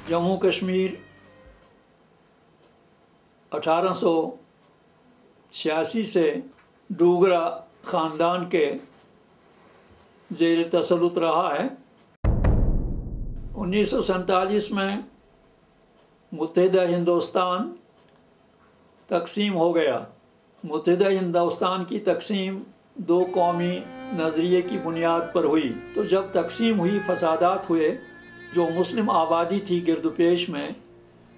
जम्मू कश्मीर 1886 से डोगरा ख़ानदान के ज़ेर तसल्लुत रहा है। 1947 में मुत्तहिदा हिंदुस्तान तकसीम हो गया। मुत्तहिदा हिंदुस्तान की तकसीम दो कौमी नज़रिए की बुनियाद पर हुई। तो जब तकसीम हुई, फसादात हुए, जो मुस्लिम आबादी थी गिरदुपेश में,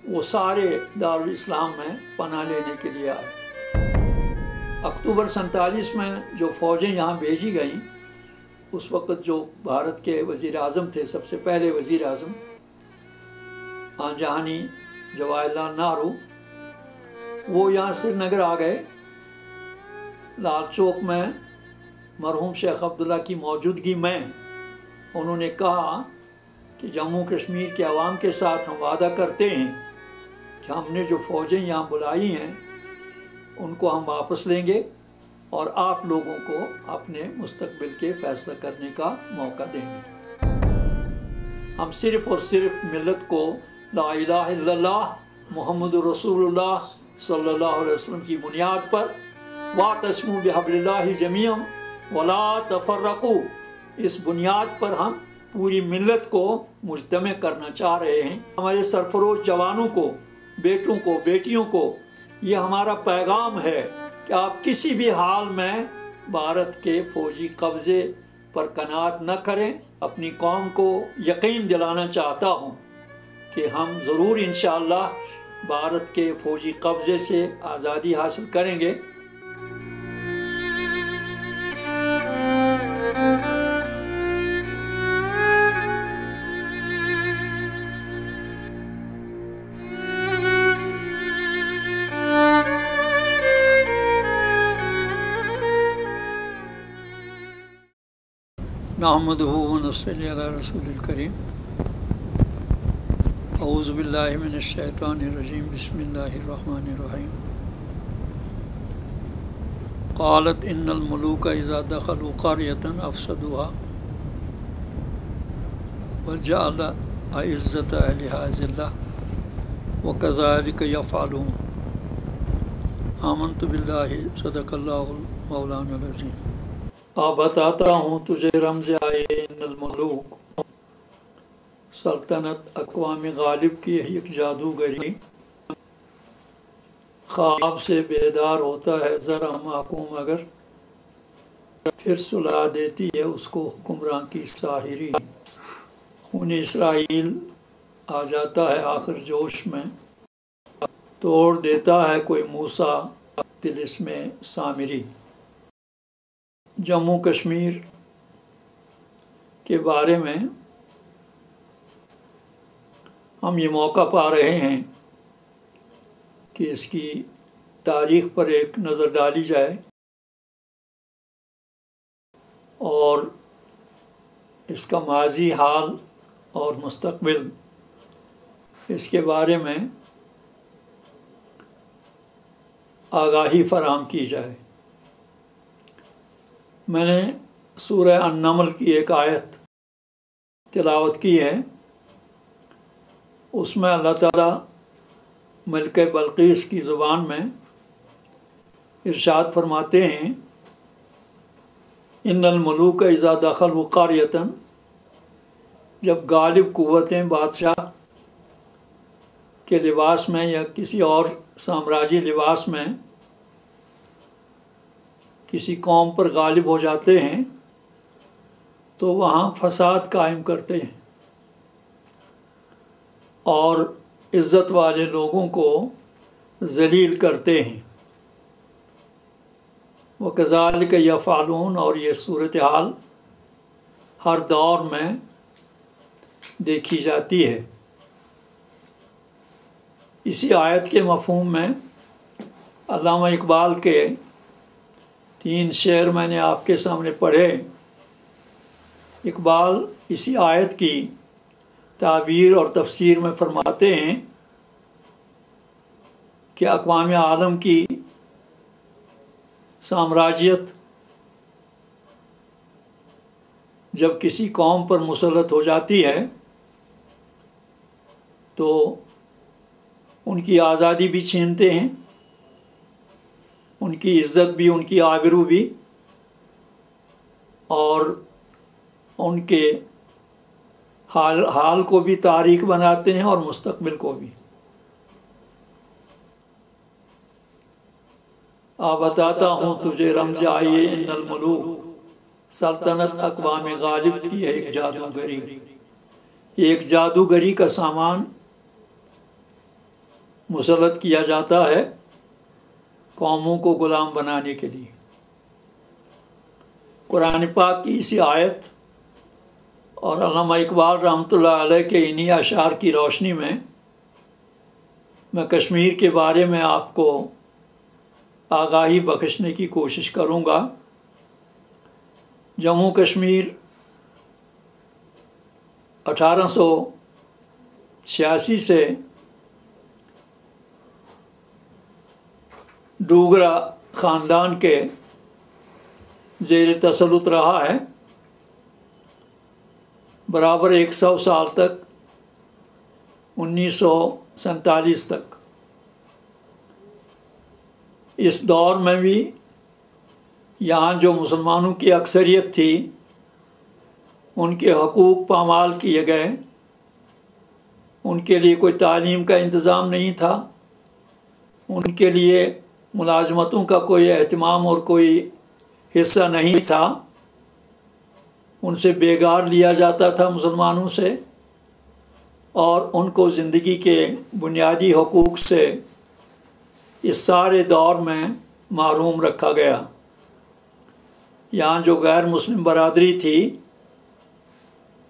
वो सारे दारुल इस्लाम में पनाह लेने के लिए आए। अक्टूबर 47 में जो फ़ौजें यहाँ भेजी गईं, उस वक़्त जो भारत के वज़ीर आज़म थे, सबसे पहले वज़ीर आज़म जहानी जवाहरलाल नेहरू, वो यहाँ श्रीनगर आ गए। लाल चौक में मरहूम शेख अब्दुल्ला की मौजूदगी में उन्होंने कहा कि जम्मू कश्मीर के अवाम के साथ हम वादा करते हैं कि हमने जो फ़ौजें यहाँ बुलाई हैं उनको हम वापस लेंगे और आप लोगों को अपने मुस्तकबिल के फ़ैसला करने का मौका देंगे। हम सिर्फ़ और सिर्फ मिल्लत को ला इलाहा इल्लल्लाह मुहम्मदुर रसूलुल्लाह सल्लल्लाहु अलैहि वसल्लम की बुनियाद पर वातस्मू बिहब्लिल्लाहि जमीअन वला तफर्रकू, इस बुनियाद पर हम पूरी मिल्लत को मुज्तमअ करना चाह रहे हैं। हमारे सरफरोश जवानों को, बेटों को, बेटियों को ये हमारा पैगाम है कि आप किसी भी हाल में भारत के फौजी कब्ज़े पर कनात न करें। अपनी कौम को यकीन दिलाना चाहता हूँ कि हम ज़रूर इंशाअल्लाह भारत के फौजी कब्ज़े से आज़ादी हासिल करेंगे। नहमदुहु व नसल्ली अला रसूलिल करीम। औज़ु बिल्लाहि मिनश शैतानिर रजीम। बिस्मिल्लाहिर रहमानिर रहीम। क़ालत इन्नल मुलूका इज़ा दख़लू क़र्यतन अफ़सदूहा व जअल अइज़्ज़त अहलिहा अज़िल्ला व कज़ालिक यफ़अलून। आमन्तु बिल्लाहि सदक़ल्लाहुल मौलानुल अज़ीम। अब बताता हूँ तुझे रमज़ आए इन्नल मुलूक, सल्तनत अक़वाम गालिब की एक जादूगरी ख्वाब से बेदार होता है ज़रा महकूम, अगर फिर सुला देती है उसको हुक्मरान की साहिरी। खून इसराइल आ जाता है आखिर जोश में, तोड़ देता है कोई मूसा तिलिस्मे सामिरी। जम्मू कश्मीर के बारे में हम ये मौका पा रहे हैं कि इसकी तारीख़ पर एक नज़र डाली जाए और इसका माजी, हाल और मुस्तकबिल, इसके बारे में आगाही फराहम की जाए। मैंने सूरह अन-नमल की एक आयत तिलावत की है। उसमें अल्लाह ताला मलिका बल्क़ीस की ज़ुबान में इरशाद फरमाते हैं, इन्नल मुलूक इज़ा दख़लू क़र्यतन, जब गालिब क़ुव्वतें बादशाह के लिबास में या किसी और साम्राज्य लिबास में किसी कौम पर गालिब हो जाते हैं तो वहाँ फसाद कायम करते हैं और इज़्ज़त वाले लोगों को ज़लील करते हैं। व कज़ालिक यफ़अलून, और ये सूरत हाल हर दौर में देखी जाती है। इसी आयत के मफ़हूम में अल्लामा इक़बाल के 3 शेर मैंने आपके सामने पढ़े। इक़बाल इसी आयत की ताबीर और तफसीर में फरमाते हैं कि अक़वाम आलम की साम्राज्यत जब किसी कौम पर मुसल्लत हो जाती है تو ان کی آزادی بھی چھینتے ہیں، ان کی عزت بھی، ان کی آبرو بھی، اور ان کے حال کو بھی تاریخ بناتے ہیں اور مستقبل کو بھی۔ بتاتا ہوں تجھے رمز آئیے ان الملوک، سلطنت اقوام غالب کی ایک جادوگری۔ ایک جادوگری کا سامان مسلط کیا جاتا ہے قوموں کو غلام بنانے کے لیے۔ قرآن پاک کی اسی آیت اور علامہ اقبال رحمۃ اللہ علیہ کے انہی اشعار کی روشنی میں کشمیر کے بارے میں آپ کو آگاہی بخشنے کی کوشش کروں گا۔ جموں کشمیر 1886 سے ڈوگرا خاندان کے زیر تسلط رہا ہے، برابر 100 سال تک، 1947 تک۔ اس دور میں بھی یہاں جو مسلمانوں کی اکثریت تھی ان کے حقوق پامال کیے گئے، ان کے لیے کوئی تعلیم کا انتظام نہیں تھا، ان کے لیے ملازمتوں کا کوئی اہتمام اور کوئی حصہ نہیں تھا، ان سے بیگار لیا جاتا تھا مسلمانوں سے، اور ان کو زندگی کے بنیادی حقوق سے اس سارے دور میں محروم رکھا گیا۔ یہاں جو غیر مسلم برادری تھی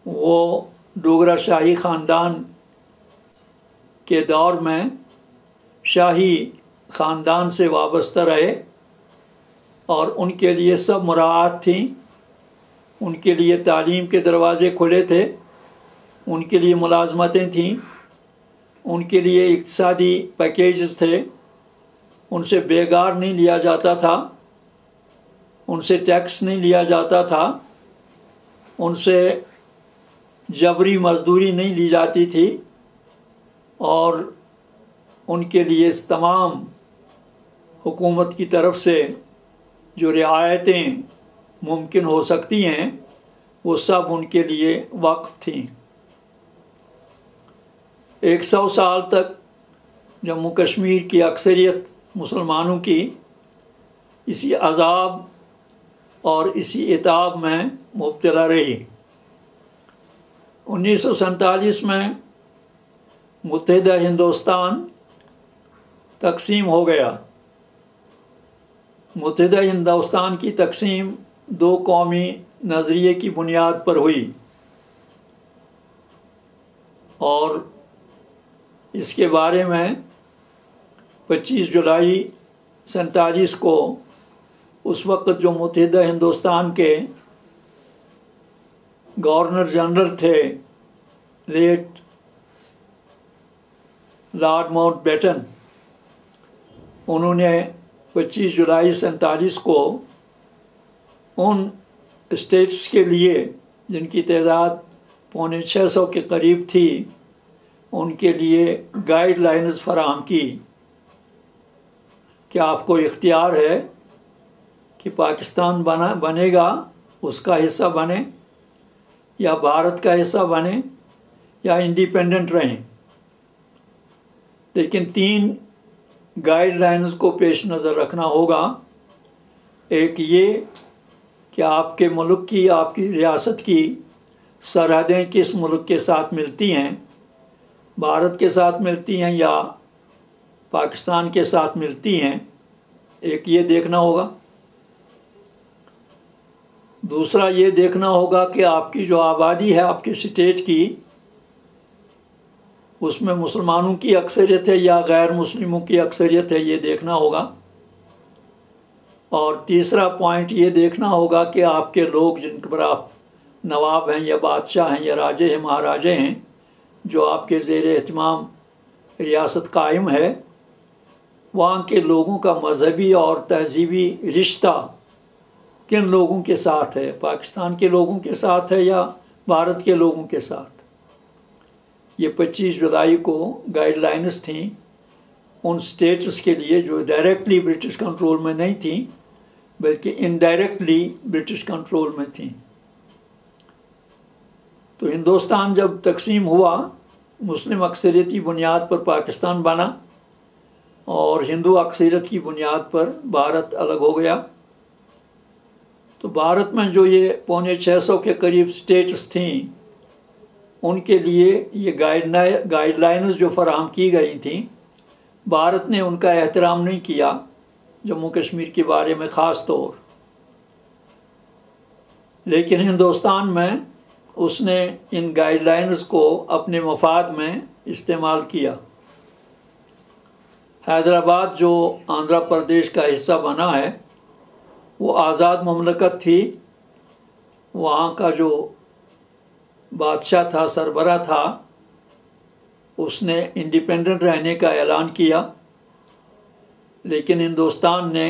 وہ ڈوگرا شاہی خاندان کے دور میں شاہی خاندان سے وابستہ رہے، اور ان کے لیے سب مراعات تھیں، ان کے لیے تعلیم کے دروازے کھلے تھے، ان کے لیے ملازمتیں تھیں، ان کے لیے اقتصادی پیکیجز تھے، ان سے بیگار نہیں لیا جاتا تھا، ان سے ٹیکس نہیں لیا جاتا تھا، ان سے جبری مزدوری نہیں لی جاتی تھی، اور ان کے لیے اس تمام حکومت کی طرف سے جو رعایتیں ممکن ہو سکتی ہیں وہ سب ان کے لیے وقف تھیں۔ 100 سال تک جموں کشمیر کی اکثریت مسلمانوں کی اسی عذاب اور اسی عتاب میں مبتلا رہی۔ 1947 میں متحدہ ہندوستان تقسیم ہو گیا۔ متحدہ ہندوستان کی تقسیم 2 قومی نظریے کی بنیاد پر ہوئی، اور اس کے بارے میں 25 جولائی 1947 کو اس وقت جو متحدہ ہندوستان کے گورنر جنرل تھے لیٹ لارڈ ماؤنٹ بیٹن، انہوں نے 25 جولائی 1947 کو ان اسٹیٹس کے لیے جن کی تعداد 650 کے قریب تھی ان کے لیے گائیڈ لائنز فراہم کی کہ آپ کو اختیار ہے کہ پاکستان بنے گا اس کا حصہ بنے، یا بھارت کا حصہ بنے، یا انڈیپینڈنٹ رہیں، لیکن 3 گائیڈ لائنز کو پیش نظر رکھنا ہوگا۔ ایک یہ کہ آپ کے ملک کی، آپ کی ریاست کی سرحدیں کس ملک کے ساتھ ملتی ہیں، بھارت کے ساتھ ملتی ہیں یا پاکستان کے ساتھ ملتی ہیں، ایک یہ دیکھنا ہوگا۔ دوسرا یہ دیکھنا ہوگا کہ آپ کی جو آبادی ہے آپ کے اسٹیٹ کی، اس میں مسلمانوں کی اکثریت ہے یا غیر مسلموں کی اکثریت ہے، یہ دیکھنا ہوگا۔ اور تیسرا پوائنٹ یہ دیکھنا ہوگا کہ آپ کے لوگ جن پر آپ نواب ہیں یا بادشاہ ہیں یا راجے ہیں مہاراجے ہیں، جو آپ کے زیر اہتمام ریاست قائم ہے، وہاں کے لوگوں کا مذہبی اور تہذیبی رشتہ کن لوگوں کے ساتھ ہے، پاکستان کے لوگوں کے ساتھ ہے یا بھارت کے لوگوں کے ساتھ۔ یہ 25 جولائی کو گائیڈ لائنز تھیں ان سٹیٹس کے لیے جو ڈائریکٹلی برٹش کنٹرول میں نہیں تھیں بلکہ انڈائریکٹلی برٹش کنٹرول میں تھیں۔ تو ہندوستان جب تقسیم ہوا، مسلم اکثریتی بنیاد پر پاکستان بنا اور ہندو اکثریت کی بنیاد پر بھارت الگ ہو گیا۔ تو بھارت میں جو یہ 650 کے قریب سٹیٹس تھیں ان کے لیے یہ گائیڈ لائنز جو فراہم کی گئی تھیں، بھارت نے ان کا احترام نہیں کیا، جموں کشمیر کے بارے میں خاص طور۔ لیکن ہندوستان میں اس نے ان گائیڈ لائنز کو اپنے مفاد میں استعمال کیا۔ حیدرآباد جو آندھرا پردیش کا حصہ بنا ہے وہ آزاد مملکت تھی، وہاں کا جو بادشاہ تھا، سربراہ تھا، اس نے انڈیپینڈنٹ رہنے کا اعلان کیا، لیکن ہندوستان نے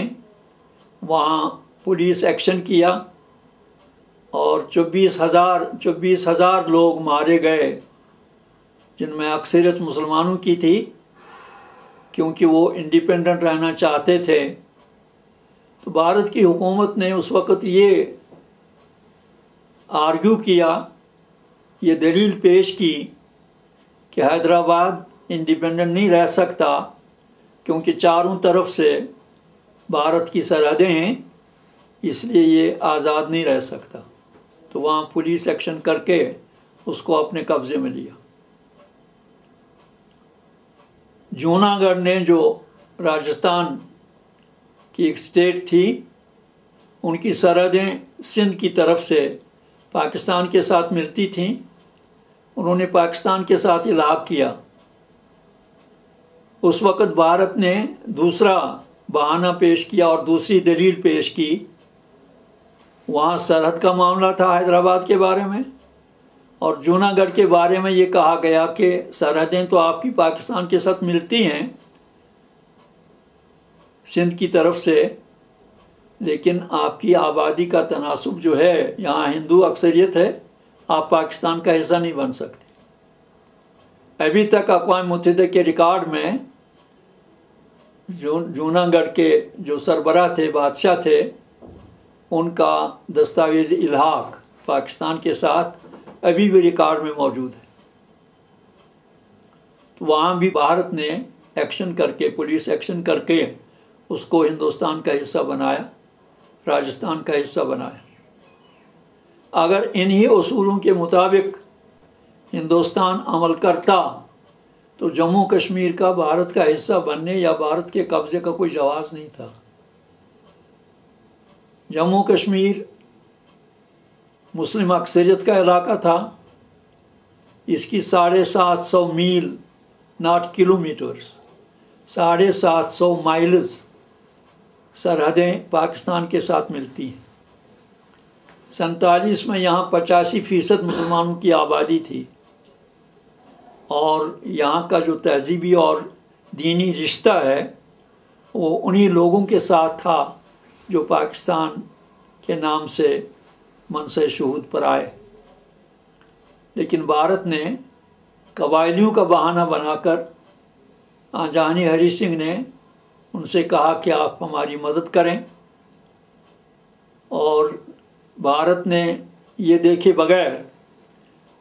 وہاں پولیس ایکشن کیا اور 24,000 لوگ مارے گئے، جن میں اکثریت مسلمانوں کی تھی، کیونکہ وہ انڈیپینڈنٹ رہنا چاہتے تھے۔ تو بھارت کی حکومت نے اس وقت یہ آرگیو کیا، یہ دلیل پیش کی کہ حیدرآباد انڈیپینڈنٹ نہیں رہ سکتا کیونکہ چاروں طرف سے بھارت کی سرحدیں ہیں، اس لیے یہ آزاد نہیں رہ سکتا۔ تو وہاں پولیس ایکشن کر کے اس کو اپنے قبضے میں لیا۔ جوناگڑھ نے جو راجستھان کی ایک سٹیٹ تھی، ان کی سرحدیں سندھ کی طرف سے پاکستان کے ساتھ ملتی تھیں، انہوں نے پاکستان کے ساتھ الحاق کیا۔ اس وقت بھارت نے دوسرا بہانہ پیش کیا اور دوسری دلیل پیش کی، وہاں سرحد کا معاملہ تھا حیدرآباد کے بارے میں، اور جوناگڑھ کے بارے میں یہ کہا گیا کہ سرحدیں تو آپ کی پاکستان کے ساتھ ملتی ہیں سندھ کی طرف سے، لیکن آپ کی آبادی کا تناسب جو ہے، یہاں ہندو اکثریت ہے، آپ پاکستان کا حصہ نہیں بن سکتے۔ ابھی تک اقوام متحدہ کے ریکارڈ میں جوناگڑھ کے جو سربراہ تھے، بادشاہ تھے، ان کا دستاویز الحاق پاکستان کے ساتھ ابھی بھی ریکارڈ میں موجود ہے۔ تو وہاں بھی بھارت نے ایکشن کر کے، پولیس ایکشن کر کے اس کو ہندوستان کا حصہ بنایا، راجستھان کا حصہ بنایا۔ اگر انہی اصولوں کے مطابق ہندوستان عمل کرتا تو جموں کشمیر کا بھارت کا حصہ بننے یا بھارت کے قبضے کا کوئی جواز نہیں تھا۔ جموں کشمیر مسلم اکثریت کا علاقہ تھا، اس کی 750 میل، ناٹ کلومیٹرز، 750 مائلز سرحدیں پاکستان کے ساتھ ملتی ہیں۔ 47 میں یہاں 85% مسلمانوں کی آبادی تھی، اور یہاں کا جو تہذیبی اور دینی رشتہ ہے وہ انہی لوگوں کے ساتھ تھا جو پاکستان کے نام سے منصب شہود پر آئے۔ لیکن بھارت نے قبائلیوں کا بہانہ بنا کر جہانی ہری سنگھ نے ان سے کہا کہ آپ ہماری مدد کریں، اور بھارت نے یہ دیکھے بغیر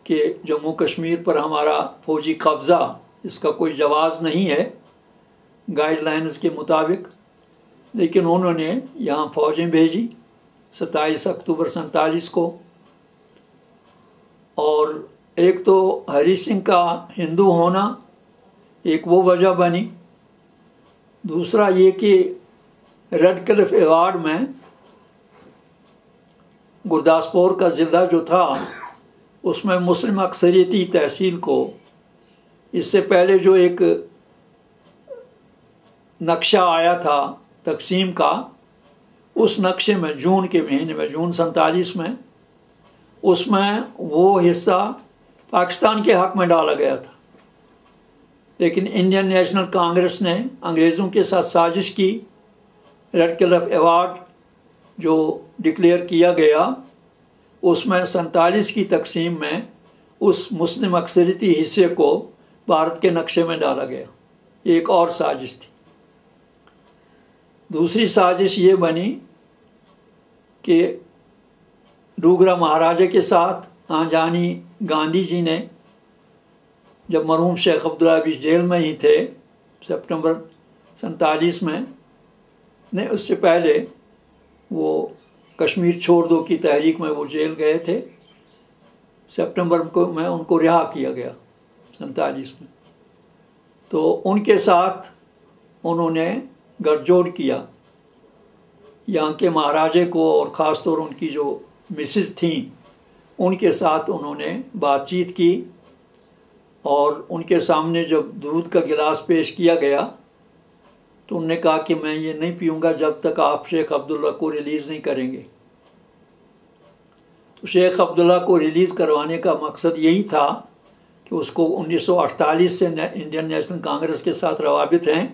کہ جموں کشمیر پر ہمارا فوجی قبضہ، اس کا کوئی جواز نہیں ہے گائیڈ لائنز کے مطابق، لیکن انہوں نے یہاں فوجیں بھیجی 27 اکتوبر 47 کو۔ اور ایک تو ہری سنگھ کا ہندو ہونا ایک وہ وجہ بنی، دوسرا یہ کہ ریڈ کلف ایوارڈ میں گرداسپور کا ضلع جو تھا اس میں مسلم اکثریتی تحصیل کو اس سے پہلے جو ایک نقشہ آیا تھا تقسیم کا، اس نقشے میں جون کے مہینے میں، جون 47 میں، اس میں وہ حصہ پاکستان کے حق میں ڈالا گیا تھا، لیکن انڈین نیشنل کانگریس نے انگریزوں کے ساتھ سازش کی، ریڈ کلف ایوارڈ جو ڈکلیئر کیا گیا اس میں 47 کی تقسیم میں उस मुस्लिम अक्सरियती हिस्से को भारत के नक्शे में डाला गया। एक और साजिश थी। दूसरी साजिश ये बनी कि डूगरा महाराजा के साथ आंजानी गांधी जी ने, जब मरहूम शेख अब्दुल्ला अभी जेल में ही थे सितंबर 47 में, ने उससे पहले वो कश्मीर छोड़ दो की तहरीक में वो जेल गए थे। सितंबर में उनको रिहा किया गया 47 में। तो उनके साथ उन्होंने गठजोड़ किया। यहाँ के महाराजे को और ख़ास तौर उनकी जो मिसेस थी उनके साथ उन्होंने बातचीत की और उनके सामने जब दूध का गिलास पेश किया गया तो उन्होंने कहा कि मैं ये नहीं पीऊँगा जब तक आप शेख अब्दुल्ला को रिलीज़ नहीं करेंगे। तो शेख अब्दुल्ला को रिलीज़ करवाने का मकसद यही था कि उसको 1948 से इंडियन नेशनल कांग्रेस के साथ रवाबित हैं।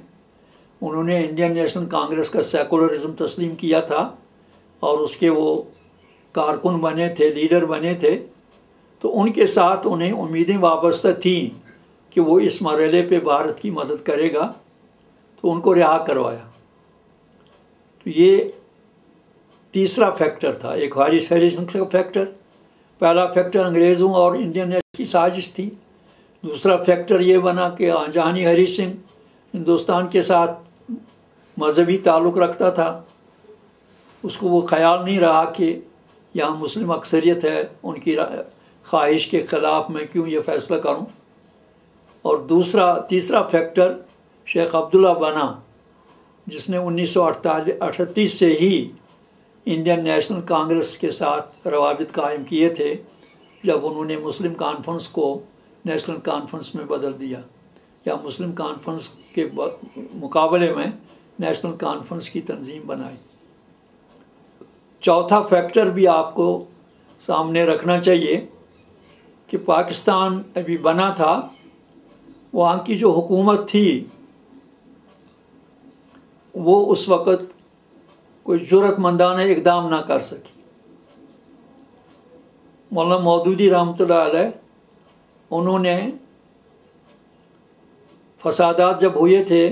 उन्होंने इंडियन नेशनल कांग्रेस का सेकुलरिज्म तस्लीम किया था और उसके वो कारकुन बने थे, लीडर बने थे। तो उनके साथ उन्हें उम्मीदें वाबस्ता थी कि वो इस मरहले पे भारत की मदद करेगा, तो उनको रिहा करवाया। तो ये तीसरा फैक्टर था। एक हारिस हैरिसन का फैक्टर, पहला फैक्टर अंग्रेज़ों और इंडियन नेशनल की साजिश थी। दूसरा फैक्टर ये बना कि आंजानी हरी सिंह हिंदुस्तान के साथ मजहबी ताल्लुक़ रखता था। उसको वो ख़याल नहीं रहा कि यहाँ मुस्लिम अक्सरियत है, उनकी ख्वाहिश के ख़िलाफ़ मैं क्यों ये फ़ैसला करूँ। और तीसरा फैक्टर शेख अब्दुल्ला बना, जिसने 1938 से ही इंडियन नेशनल कांग्रेस के साथ रवाबित कायम किए थे, जब उन्होंने मुस्लिम कॉन्फ्रेंस को नेशनल कॉन्फ्रेंस में बदल दिया, या मुस्लिम कॉन्फ्रेंस के मुकाबले में नेशनल कॉन्फ्रेंस की तंजीम बनाई। चौथा फैक्टर भी आपको सामने रखना चाहिए कि पाकिस्तान अभी बना था, वहाँ की जो हुकूमत थी वो उस वक़्त कोई जुर्रतमंदाना इक़दाम ना कर सकी। मौलाना मौदूदी रहमतुल्लाह अलैह, उन्होंने फसादात जब हुए थे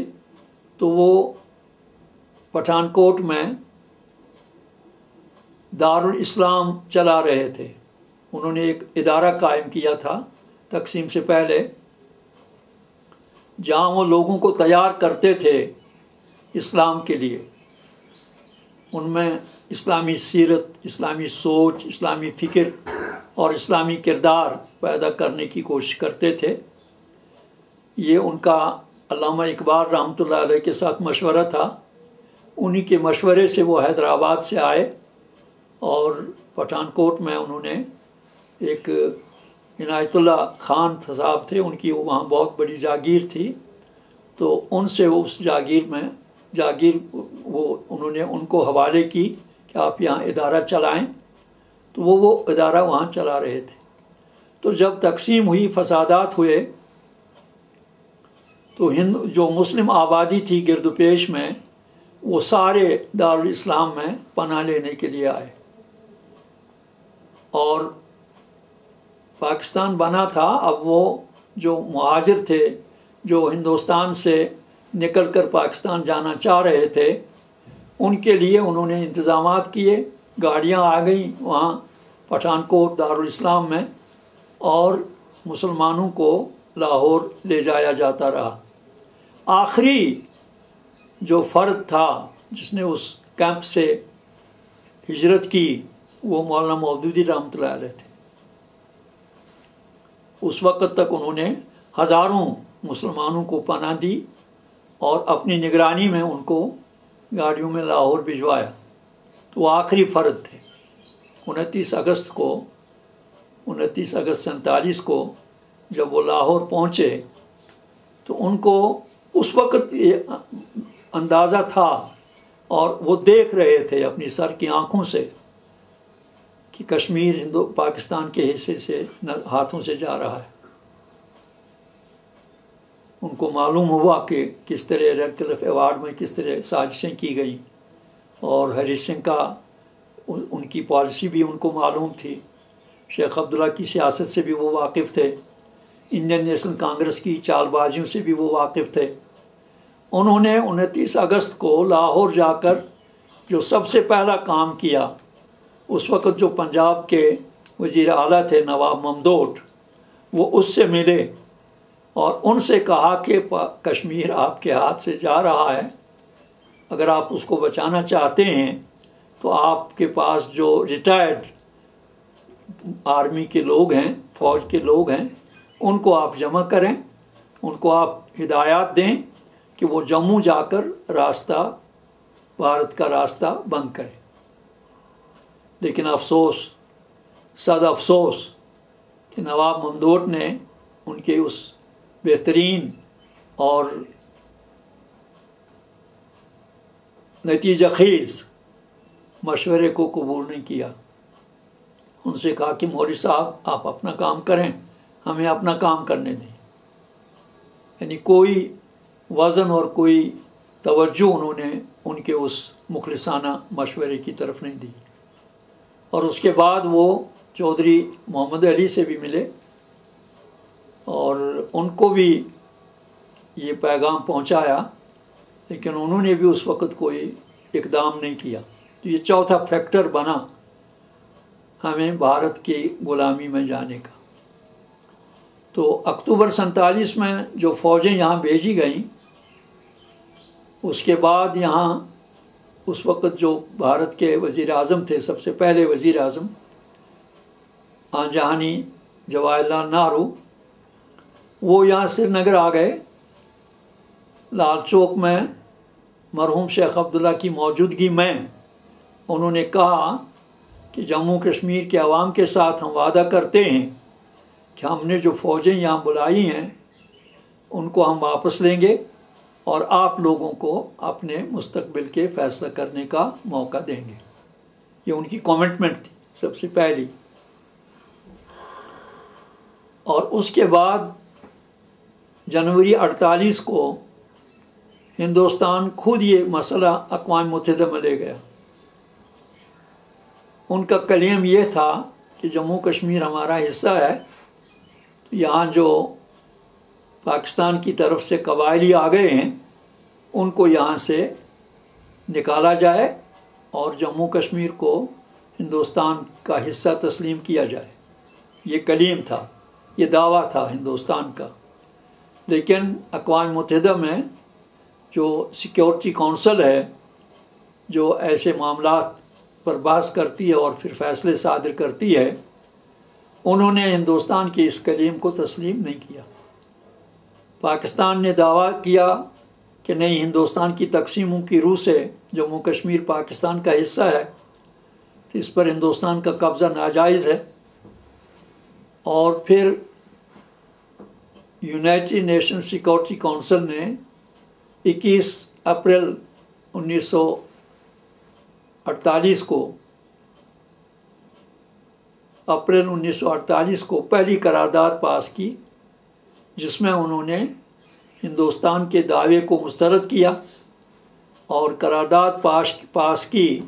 तो वो पठानकोट में दारुल इस्लाम चला रहे थे। उन्होंने एक इदारा कायम किया था तकसीम से पहले, जहाँ वो लोगों को तैयार करते थे इस्लाम के लिए। उनमें इस्लामी सीरत, इस्लामी सोच, इस्लामी फ़िक्र और इस्लामी किरदार पैदा करने की कोशिश करते थे। ये उनका अल्लामा इकबाल रहमतुल्लाह अलैह के साथ मशवरा था। उन्हीं के मशवरे से वो हैदराबाद से आए और पठानकोट में उन्होंने एक इनायतुल्ला खान साहब थे, उनकी वहाँ बहुत बड़ी जागीर थी। तो उनसे वो उस जागीर वो उन्होंने उनको हवाले की कि आप यहाँ इदारा चलाएं। तो वो इदारा वहाँ चला रहे थे। तो जब तकसीम हुई, फसादात हुए, तो जो मुस्लिम आबादी थी गिरदुपेश में, वो सारे दारुल इस्लाम में पनाह लेने के लिए आए। और पाकिस्तान बना था। अब वो जो मुहाजिर थे, जो हिंदुस्तान से निकल कर पाकिस्तान जाना चाह रहे थे, उनके लिए उन्होंने इंतज़ामात किए। गाड़ियाँ आ गई वहाँ पठानकोट दारुल इस्लाम में, और मुसलमानों को लाहौर ले जाया जाता रहा। आखिरी जो फ़र्द था जिसने उस कैंप से हिजरत की, वो मौलाना मौदूदी रहमतुल्लाह अलैह थे। उस वक़्त तक उन्होंने हज़ारों मुसलमानों को पनाह दी और अपनी निगरानी में उनको गाड़ियों में लाहौर भिजवाया। तो वो आखिरी फ़र्द थे। 29 अगस्त 47 को जब वो लाहौर पहुँचे तो उनको उस वक़्त ये अंदाज़ा था और वो देख रहे थे अपनी सर की आँखों से कि कश्मीर पाकिस्तान के हिस्से से हाथों से जा रहा है। उनको मालूम हुआ कि किस तरह रेड क्लिफ अवार्ड में किस तरह साजिशें की गई, और हरी सिंह का उनकी पॉलिसी भी उनको मालूम थी। शेख अब्दुल्ला की सियासत से भी वो वाकिफ़ थे, इंडियन नेशनल कांग्रेस की चालबाजियों से भी वो वाकिफ़ थे। उन्होंने 29 अगस्त को लाहौर जाकर जो सबसे पहला काम किया, उस वक़्त जो पंजाब के वज़ीर आला थे नवाब ममदोट, वो उससे मिले और उनसे कहा कि कश्मीर आपके हाथ से जा रहा है, अगर आप उसको बचाना चाहते हैं तो आपके पास जो रिटायर्ड आर्मी के लोग हैं, फ़ौज के लोग हैं, उनको आप जमा करें, उनको आप हिदायत दें कि वो जम्मू जाकर रास्ता, भारत का रास्ता बंद करें। लेकिन अफसोस, सद अफसोस कि नवाब ममदोट ने उनके उस बेहतरीन और नतीजा खेज़ मशवरे को कबूल नहीं किया। उनसे कहा कि मौलवी साहब आप अपना काम करें, हमें अपना काम करने दें। यानी कोई वज़न और कोई तवज्जो उन्होंने उनके उस मुखलिसाना मशवरे की तरफ नहीं दी। और उसके बाद वो चौधरी मोहम्मद अली से भी मिले और उनको भी ये पैगाम पहुंचाया, लेकिन उन्होंने भी उस वक़्त कोई इक़दाम नहीं किया। तो ये चौथा फैक्टर बना हमें भारत की ग़ुलामी में जाने का। तो अक्टूबर 47 में जो फ़ौजें यहाँ भेजी गईं, उसके बाद यहाँ उस वक़्त जो भारत के वज़ीर आज़म थे, सबसे पहले वज़ीर आज़म आंजहानी जवाहरलाल नेहरू, वो यहाँ श्रीनगर आ गए। लाल चौक में मरहूम शेख अब्दुल्ला की मौजूदगी में उन्होंने कहा कि जम्मू कश्मीर के अवाम के साथ हम वादा करते हैं कि हमने जो फ़ौजें यहाँ बुलाई हैं उनको हम वापस लेंगे और आप लोगों को अपने मुस्तकबिल के फ़ैसला करने का मौका देंगे। ये उनकी कमिटमेंट थी सबसे पहली। और उसके बाद जनवरी 48 को हिंदुस्तान खुद ये मसला अक़वाम मुत्तहिदा में ले गया। उनका क्लेम ये था कि जम्मू कश्मीर हमारा हिस्सा है, तो यहाँ जो पाकिस्तान की तरफ से कबायली आ गए हैं उनको यहाँ से निकाला जाए और जम्मू कश्मीर को हिंदुस्तान का हिस्सा तस्लीम किया जाए। ये क्लेम था, ये दावा था हिंदुस्तान का। लेकिन अक़वाम मुत्तहिदा में जो सिक्योरिटी कौंसिल है, जो ऐसे मामलात पर बहस करती है और फिर फ़ैसले सादर करती है, उन्होंने हिंदुस्तान के इस क्लेम को तस्लीम नहीं किया। पाकिस्तान ने दावा किया कि नहीं, हिंदुस्तान की तकसीमों की रूह से जम्मू कश्मीर पाकिस्तान का हिस्सा है, तो इस पर हिंदुस्तान का कब्ज़ा नाजायज़ है। और फिर यूनाइटेड नेशन सिक्योरिटी काउंसिल ने 21 अप्रैल 1948 को पहली करारदाद पास की, जिसमें उन्होंने हिंदुस्तान के दावे को मुस्तरद किया और करारदाद पास की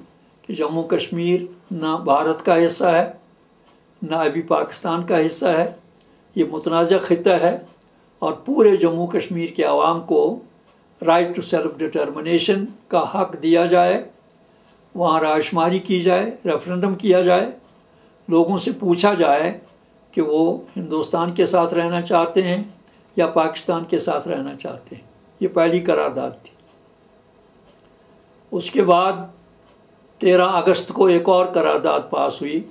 कि जम्मू कश्मीर ना भारत का हिस्सा है, ना अभी पाकिस्तान का हिस्सा है, ये मुतनाज़ा ख़िता है और पूरे जम्मू कश्मीर के आवाम को राइट टू सेल्फ डिटर्मिनेशन का हक़ दिया जाए, वहाँ रायशुमारी की जाए, रेफरेंडम किया जाए, लोगों से पूछा जाए कि वो हिंदुस्तान के साथ रहना चाहते हैं या पाकिस्तान के साथ रहना चाहते हैं। ये पहली करारदाद थी। उसके बाद 13 अगस्त को एक और करारदाद पास हुई,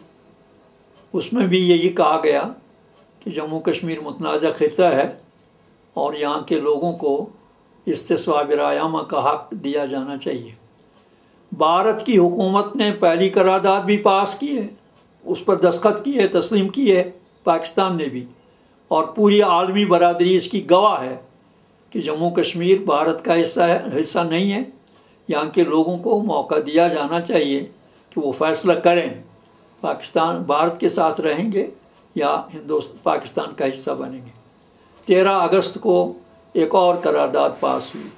उसमें भी यही कहा गया कि जम्मू कश्मीर मुतनाज़ा ख़िता है और यहाँ के लोगों को इस्तिस्वा बिरायामा का हक़ दिया जाना चाहिए। भारत की हुकूमत ने पहली करारदाद भी पास की है, उस पर दस्तखत किए, तस्लीम की है, पाकिस्तान ने भी, और पूरी आलमी बरादरी इसकी गवाह है कि जम्मू कश्मीर भारत का हिस्सा नहीं है। यहाँ के लोगों को मौका दिया जाना चाहिए कि वो फ़ैसला करें पाकिस्तान भारत के साथ रहेंगे या पाकिस्तान का हिस्सा बनेंगे। 13 अगस्त को एक और करारदाद पास हुई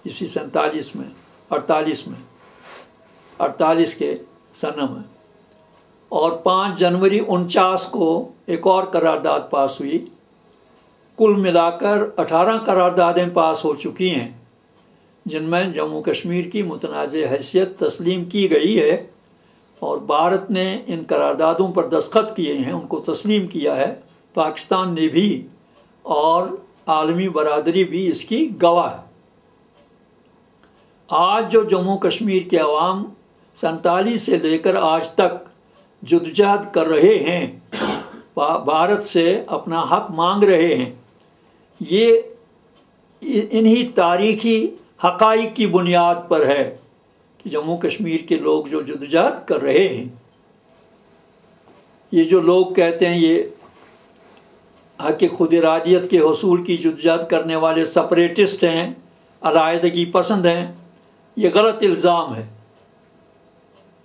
इसी 48 के सन में, اور 5 جنوری 49 کو ایک اور قرارداد پاس ہوئی۔ کل ملا کر 18 قراردادیں پاس ہو چکی ہیں جن میں جموں کشمیر کی متنازع حیثیت تسلیم کی گئی ہے، اور بھارت نے ان قراردادوں پر دستخط کیے ہیں، ان کو تسلیم کیا ہے۔ پاکستان نے بھی اور عالمی برادری بھی اس کی گواہ ہے۔ آج جو جموں کشمیر کے عوام 47 سے لے کر آج تک جدوجہد کر رہے ہیں، بھارت سے اپنا حق مانگ رہے ہیں، یہ انہی تاریخی حقائق کی بنیاد پر ہے کہ جموں کشمیر کے لوگ جو جدوجہد کر رہے ہیں، یہ جو لوگ کہتے ہیں یہ حق خود ارادیت کے حصول کی جدوجہد کرنے والے سپریٹسٹ ہیں، علیحدگی پسند ہیں، یہ غلط الزام ہے۔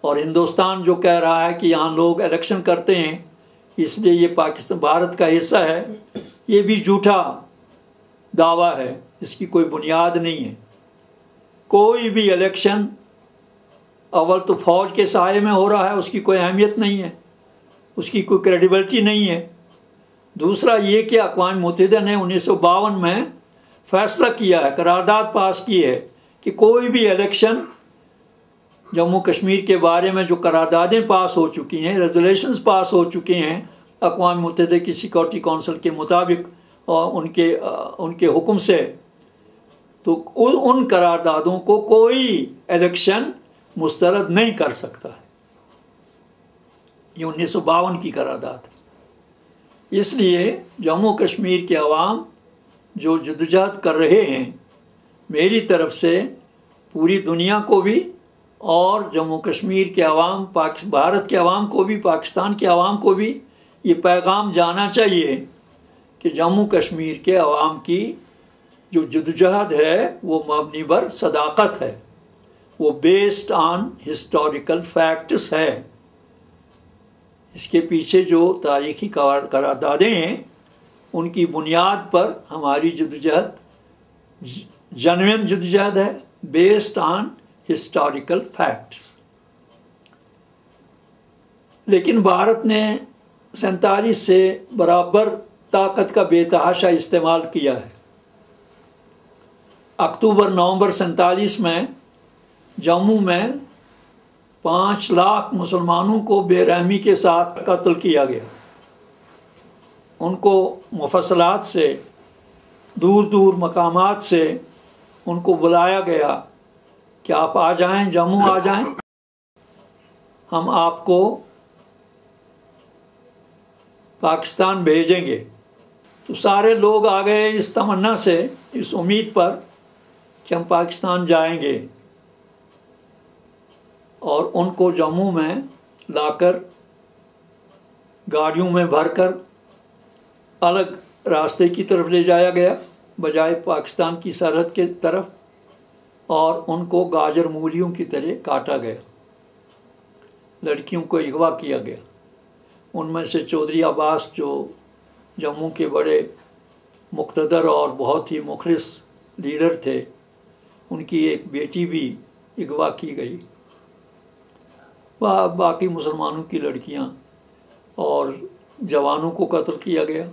اور ہندوستان جو کہہ رہا ہے کہ یہاں لوگ الیکشن کرتے ہیں اس لیے یہ پاکستان بھارت کا حصہ ہے، یہ بھی جھوٹا دعویٰ ہے، اس کی کوئی بنیاد نہیں ہے۔ کوئی بھی الیکشن اول تو فوج کے سائے میں ہو رہا ہے، اس کی کوئی اہمیت نہیں ہے، اس کی کوئی کریڈیبلٹی نہیں ہے۔ دوسرا یہ کہ اقوام متحدہ نے 1952 میں فیصلہ کیا ہے، قرارداد پاس کی ہے کہ کوئی بھی الیکشن جموں کشمیر کے بارے میں جو قراردادیں پاس ہو چکی ہیں، ریزولیشنز پاس ہو چکے ہیں اقوام متحدہ کی سیکورٹی کونسل کے مطابق اور ان کے حکم سے، تو ان قراردادوں کو کوئی الیکشن مسترد نہیں کر سکتا ہے۔ یہ 1952 کی قرارداد ہے۔ اس لیے جموں کشمیر کے عوام جو جدوجہد کر رہے ہیں، میری طرف سے پوری دنیا کو بھی اور جموں کشمیر کے عوام، بھارت کے عوام کو بھی، پاکستان کے عوام کو بھی یہ پیغام جانا چاہیے کہ جموں کشمیر کے عوام کی جو جدوجہد ہے وہ مبنی بر صداقت ہے، وہ بیسڈ آن ہسٹوریکل فیکٹس ہے۔ اس کے پیچھے جو تاریخی قراردادیں ہیں ان کی بنیاد پر ہماری جدوجہد جنوین جدوجہد ہے، بیسڈ آن ہسٹوریکل فیکٹس۔ لیکن بھارت نے 47 سے برابر طاقت کا بے تحاشا استعمال کیا ہے۔ اکتوبر نومبر 47 میں جموں میں 5 لاکھ مسلمانوں کو بے رحمی کے ساتھ قتل کیا گیا۔ ان کو مفصلات سے، دور دور مقامات سے ان کو بلایا گیا کہ آپ آ جائیں، جموں آ جائیں، ہم آپ کو پاکستان بھیجیں گے۔ تو سارے لوگ آ گئے اس تمنا سے، اس امید پر کہ ہم پاکستان جائیں گے، اور ان کو جموں میں لا کر گاڑیوں میں بھر کر الگ راستے کی طرف لے جایا گیا بجائے پاکستان کی سرحد کے طرف، اور ان کو گاجر مولیوں کی طرح کاٹا گیا، لڑکیوں کو اغوا کیا گیا۔ ان میں سے چودھری عباس جو جموں کے بڑے مقتدر اور بہت ہی مخلص لیڈر تھے، ان کی ایک بیٹی بھی اغوا کی گئی۔ باقی مسلمانوں کی لڑکیاں اور جوانوں کو قتل کیا گیا،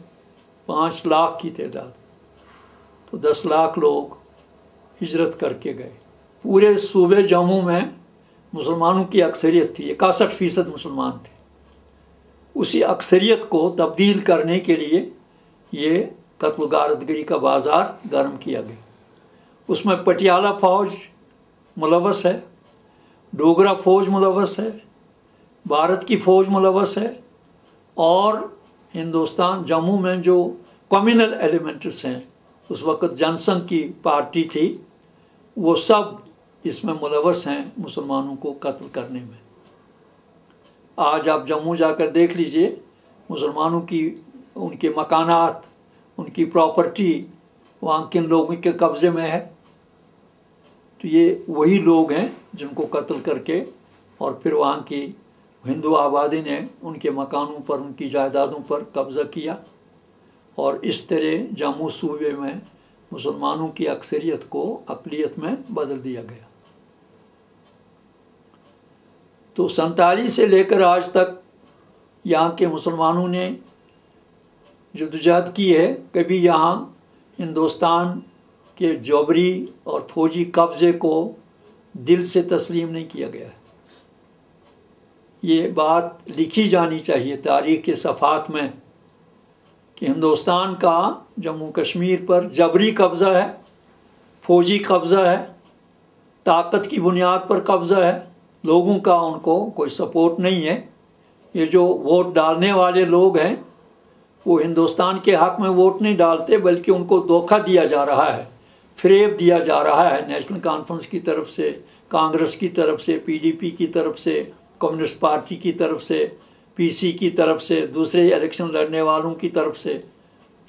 5 لاکھ کی تعداد۔ تو 10 لاکھ لوگ ہجرت کر کے گئے۔ پورے صوبے جموں میں مسلمانوں کی اکثریت تھی، 61% مسلمان تھے۔ اسی اکثریت کو تبدیل کرنے کے لیے یہ قتل و غارتگری کا بازار گرم کیا گیا۔ اس میں پٹیالہ فوج ملوث ہے، ڈوگرا فوج ملوث ہے، بھارت کی فوج ملوث ہے، اور ہندوستان جموں میں جو کمیونل ایلیمنٹس ہیں، اس وقت جن سنگھ کی پارٹی تھی، وہ سب اس میں ملوث ہیں مسلمانوں کو قتل کرنے میں۔ آج آپ جموں جا کر دیکھ لیجئے، مسلمانوں کی ان کے مکانات، ان کی پراپرٹی وہاں کن لوگوں کے قبضے میں ہے۔ تو یہ وہی لوگ ہیں جن کو قتل کر کے اور پھر وہاں کی ہندو آبادی نے ان کے مکانوں پر، ان کی جائیدادوں پر قبضہ کیا، اور اس طرح جموں صوبے میں مسلمانوں کی اکثریت کو اقلیت میں بدل دیا گیا۔ تو 47 سے لے کر آج تک यहाँ के मुसलमानों ने जद्दोजहद की है, कभी यहाँ हिंदुस्तान के जबरी और फौजी कब्ज़े को दिल से तस्लीम नहीं किया गया है। ये बात लिखी जानी चाहिए तारीख़ के सफ़ात में कि हिंदुस्तान का जम्मू कश्मीर पर जबरी कब्ज़ा है, फौजी कब्ज़ा है, ताकत की बुनियाद पर कब्ज़ा है, लोगों का उनको कोई सपोर्ट नहीं है। ये जो वोट डालने वाले लोग हैं वो हिंदुस्तान के हक़ में वोट नहीं डालते, बल्कि उनको धोखा दिया जा रहा है, फ़रेब दिया जा रहा है नेशनल कॉन्फ्रेंस की तरफ से, कांग्रेस की तरफ से, पीडीपी की तरफ से, कम्युनिस्ट पार्टी की तरफ से, पीसी की तरफ से, दूसरे इलेक्शन लड़ने वालों की तरफ से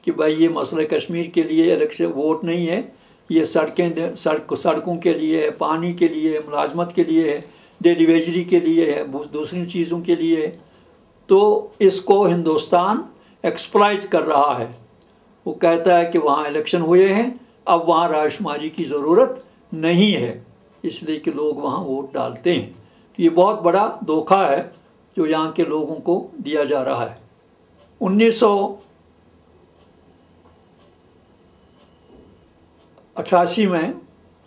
कि भाई ये मसला कश्मीर के लिए इलेक्शन वोट नहीं है, ये सड़कों के लिए है, पानी के लिए है, मुलाजमत के लिए है, डेली वेजरी के लिए है, दूसरी चीज़ों के लिए है। तो इसको हिंदुस्तान एक्सप्लॉइट कर रहा है। वो कहता है कि वहाँ इलेक्शन हुए हैं, अब वहाँ रायशुमारी की ज़रूरत नहीं है, इसलिए कि लोग वहाँ वोट डालते हैं। ये बहुत बड़ा धोखा है जो यहाँ के लोगों को दिया जा रहा है। 1988 में,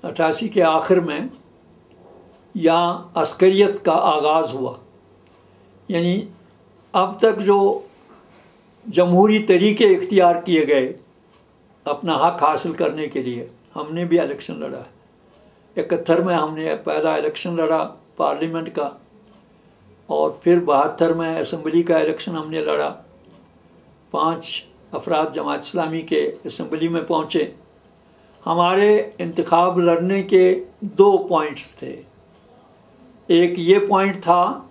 88 के आखिर में यहाँ अस्करियत का आगाज़ हुआ। यानी अब तक जो जमहूरी तरीके इख्तियार किए गए अपना हक़ हासिल करने के लिए, हमने भी इलेक्शन लड़ा है। 71 में हमने पहला इलेक्शन लड़ा पार्लियामेंट का, और फिर 72 में असम्बली का इलेक्शन हमने लड़ा। 5 अफराद जमात इस्लामी के असम्बली में पहुँचे। हमारे इंतखाब लड़ने के 2 पॉइंट्स थे। एक ये पॉइंट था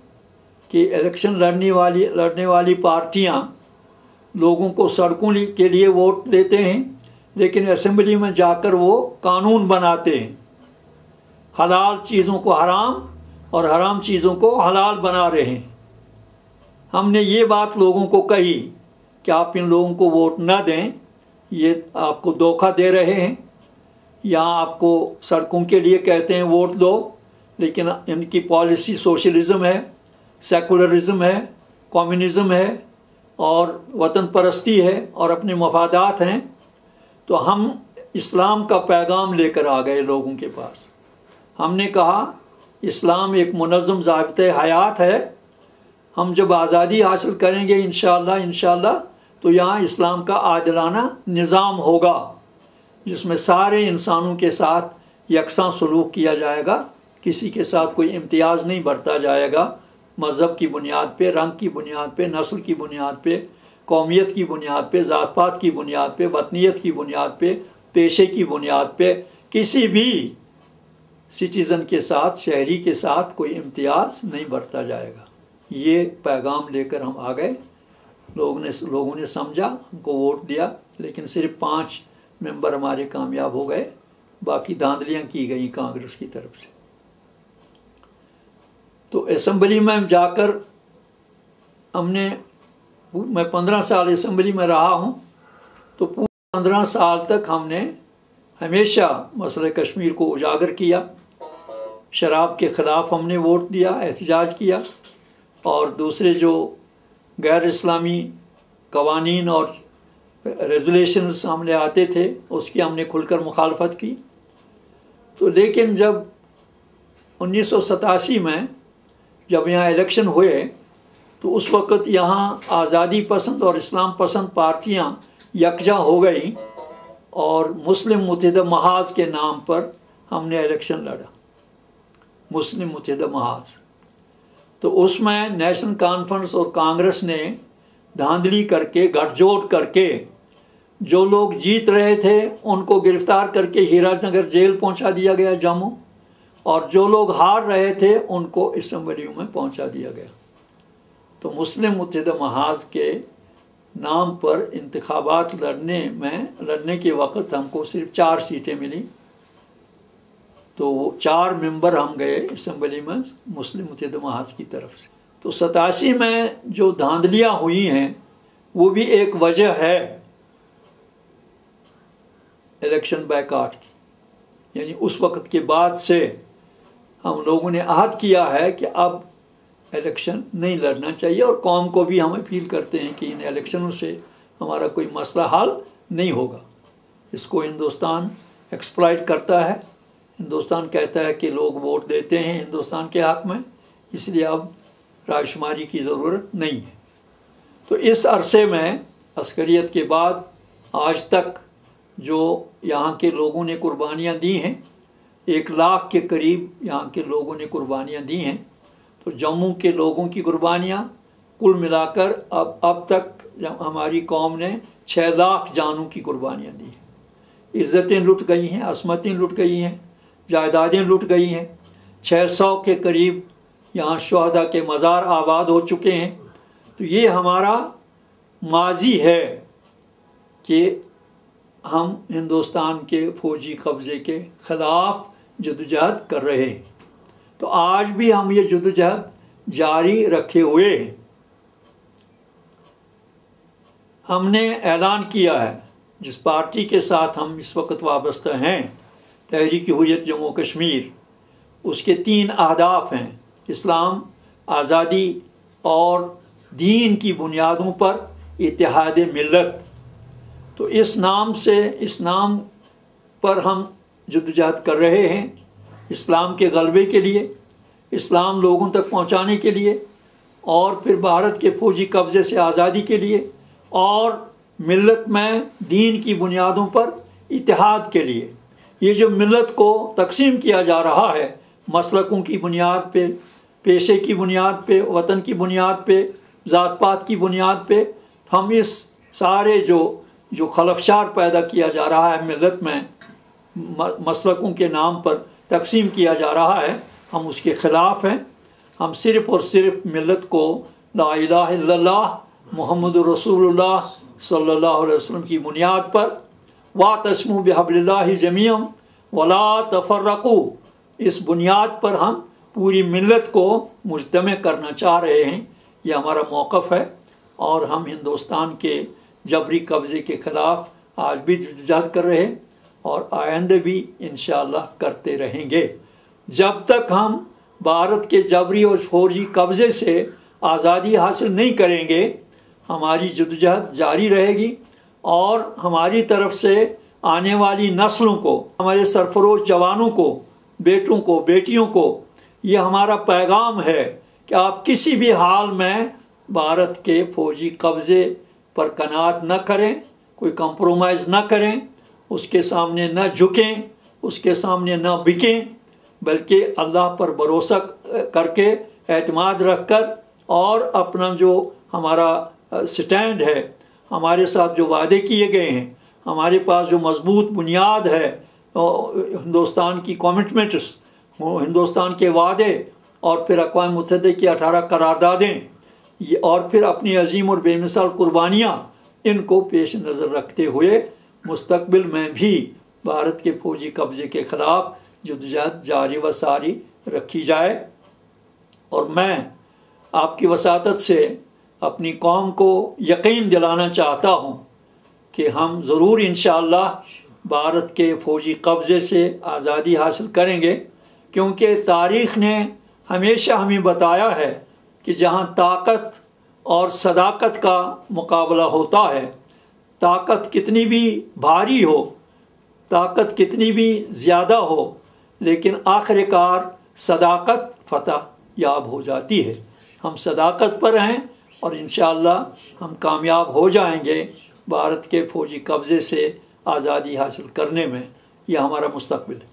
कि इलेक्शन लड़ने वाली पार्टियां लोगों को सड़कों के लिए वोट देते हैं, लेकिन असेंबली में जाकर वो कानून बनाते हैं, हलाल चीज़ों को हराम और हराम चीज़ों को हलाल बना रहे हैं। हमने ये बात लोगों को कही कि आप इन लोगों को वोट न दें, ये आपको धोखा दे रहे हैं। यहाँ आपको सड़कों के लिए कहते हैं वोट दो, लेकिन इनकी पॉलिसी सोशलिज़म है, सेकुलरिज़म है, कम्युनिज़म है और वतन परस्ती है और अपने मफादात हैं। तो हम इस्लाम का पैगाम लेकर आ गए लोगों के पास। हमने कहा इस्लाम एक मुनज़्ज़म ज़ाबिते हयात है। हम जब आज़ादी हासिल करेंगे इंशाअल्लाह तो यहाँ इस्लाम का आदिलाना निज़ाम होगा, जिसमें सारे इंसानों के साथ यकसां सलूक किया जाएगा, किसी के साथ कोई इम्तियाज़ नहीं बरता जाएगा, मज़हब की बुनियाद पे, रंग की बुनियाद पे, नस्ल की बुनियाद पे, कौमियत की बुनियाद पे, ज़ात पात की बुनियाद पे, वतनीयत की बुनियाद पे, पेशे की बुनियाद पे किसी भी सिटीज़न के साथ, शहरी के साथ कोई इम्तियाज़ नहीं बरता जाएगा। ये पैगाम लेकर हम आ गए। लोगों ने समझा, हमको वोट दिया, लेकिन सिर्फ 5 मेंबर हमारे कामयाब हो गए, बाकी धांधलियाँ की गई कांग्रेस की तरफ से। तो असम्बली में जाकर मैं 15 साल असम्बली में रहा हूँ, तो पूरे 15 साल तक हमने हमेशा मसले कश्मीर को उजागर किया। शराब के ख़िलाफ़ हमने वोट दिया, एहतजाज किया, और दूसरे जो गैर इस्लामी कवानीन और रेजुलेशन सामने आते थे उसकी हमने खुलकर मुखालफत की। तो लेकिन जब 1987 में जब यहाँ इलेक्शन हुए तो उस वक़्त यहाँ आज़ादी पसंद और इस्लाम पसंद पार्टियाँ यकजा हो गई और मुस्लिम मुत्तहिदा महाज के नाम पर हमने इलेक्शन लड़ा, मुस्लिम मुत्तहिदा महाज। तो उसमें नेशनल कॉन्फ्रेंस और कांग्रेस ने धांधली करके, गठजोड़ करके, जो लोग जीत रहे थे उनको गिरफ़्तार करके हीरानगर जेल पहुंचा दिया गया जम्मू, और जो लोग हार रहे थे उनको असम्बलियों में पहुंचा दिया गया। तो मुस्लिम मुत्तहिदा महाज के नाम पर इंतखाबात लड़ने के वक़्त हमको सिर्फ 4 सीटें मिली। तो 4 मेंबर हम गए असम्बली में मुस्लिम मुत्तहिदा महाज की तरफ से। तो 87 में जो धांधलियाँ हुई हैं वो भी एक वजह है इलेक्शन बैकआउट की। यानी उस वक़्त के बाद से हम लोगों ने अहद किया है कि अब الیکشن نہیں لڑنا چاہیے، اور قوم کو بھی ہم اپیل کرتے ہیں کہ ان الیکشنوں سے ہمارا کوئی مسئلہ حل نہیں ہوگا۔ اس کو ہندوستان ایکسپلائٹ کرتا ہے، ہندوستان کہتا ہے کہ لوگ ووٹ دیتے ہیں ہندوستان کے حق میں، اس لیے اب رائے شماری کی ضرورت نہیں ہے۔ تو اس عرصے میں عسکریت کے بعد آج تک جو یہاں کے لوگوں نے قربانیاں دی ہیں، 1 لاکھ کے قریب یہاں کے لوگوں نے قربانیاں دی ہیں۔ تو جموں کے لوگوں کی قربانیاں کل ملا کر اب تک ہماری قوم نے 6 لاکھ جانوں کی قربانیاں دی ہیں۔ عزتیں لٹ گئی ہیں، عصمتیں لٹ گئی ہیں، جائیدادیں لٹ گئی ہیں، 600 کے قریب یہاں شہداء کے مزار آباد ہو چکے ہیں۔ تو یہ ہمارا ماضی ہے کہ ہم ہندوستان کے فوجی قبضے کے خلاف جدوجہد کر رہے ہیں۔ تو آج بھی ہم یہ جدوجہد جاری رکھے ہوئے ہیں۔ ہم نے اعلان کیا ہے، جس پارٹی کے ساتھ ہم اس وقت وابستہ ہیں، تحریک حریت جموں کشمیر، اس کے 3 اہداف ہیں: اسلام، آزادی اور دین کی بنیادوں پر اتحاد ملت۔ تو اس نام پر ہم جدوجہد کر رہے ہیں، اسلام کے غلبے کے لیے، اسلام لوگوں تک پہنچانے کے لیے، اور پھر بھارت کے فوجی قبضے سے آزادی کے لیے، اور ملت میں دین کی بنیادوں پر اتحاد کے لیے۔ یہ جو ملت کو تقسیم کیا جا رہا ہے مسلکوں کی بنیاد پہ، پیشے کی بنیاد پہ، وطن کی بنیاد پہ، ذات پات کی بنیاد پہ، ہم اس سارے جو خلفشار پیدا کیا جا رہا ہے ملت میں، مسلکوں کے نام پر تقسیم کیا جا رہا ہے، ہم اس کے خلاف ہیں۔ ہم صرف اور صرف ملت کو لا الہ الا اللہ محمد رسول اللہ صلی اللہ علیہ وسلم کی بنیاد پر وَاعْتَصِمُوا بِحَبْلِ اللَّهِ جَمِيعًا وَلَا تَفَرَّقُوا، اس بنیاد پر ہم پوری ملت کو مجتمع کرنا چاہ رہے ہیں۔ یہ ہمارا موقف ہے، اور ہم ہندوستان کے جبری قبضے کے خلاف آج بھی جدوجہد کر رہے ہیں، اور آئندہ بھی انشاءاللہ کرتے رہیں گے۔ جب تک ہم بھارت کے جبری اور فوجی قبضے سے آزادی حاصل نہیں کریں گے، ہماری جدوجہد جاری رہے گی، اور ہماری طرف سے آنے والی نسلوں کو، ہمارے سرفروش جوانوں کو، بیٹوں کو، بیٹیوں کو یہ ہمارا پیغام ہے کہ آپ کسی بھی حال میں بھارت کے فوجی قبضے پر قناعت نہ کریں، کوئی کمپرومائز نہ کریں، اس کے سامنے نہ جھکیں، اس کے سامنے نہ بکیں، بلکہ اللہ پر بھروسہ کر کے، اعتماد رکھ کر، اور اپنا جو ہمارا سٹینڈ ہے، ہمارے ساتھ جو وعدے کیے گئے ہیں، ہمارے پاس جو مضبوط بنیاد ہے، ہندوستان کی کمٹمنٹس، ہندوستان کے وعدے، اور پھر اقوام متحدہ کی 18 قراردادیں، اور پھر اپنی عظیم اور بے مثال قربانیاں، ان کو پیش نظر رکھتے ہوئے مستقبل میں بھی بھارت کے فوجی قبضے کے خلاف جدوجہد جاری و ساری رکھی جائے۔ اور میں آپ کی وساطت سے اپنی قوم کو یقین دلانا چاہتا ہوں کہ ہم ضرور انشاءاللہ بھارت کے فوجی قبضے سے آزادی حاصل کریں گے، کیونکہ تاریخ نے ہمیشہ ہمیں بتایا ہے کہ جہاں طاقت اور صداقت کا مقابلہ ہوتا ہے، طاقت کتنی بھی بھاری ہو، طاقت کتنی بھی زیادہ ہو، لیکن آخر کار صداقت فتح یاب ہو جاتی ہے۔ ہم صداقت پر ہیں، اور انشاءاللہ ہم کامیاب ہو جائیں گے بھارت کے فوجی قبضے سے آزادی حاصل کرنے میں۔ یہ ہمارا مستقبل ہے۔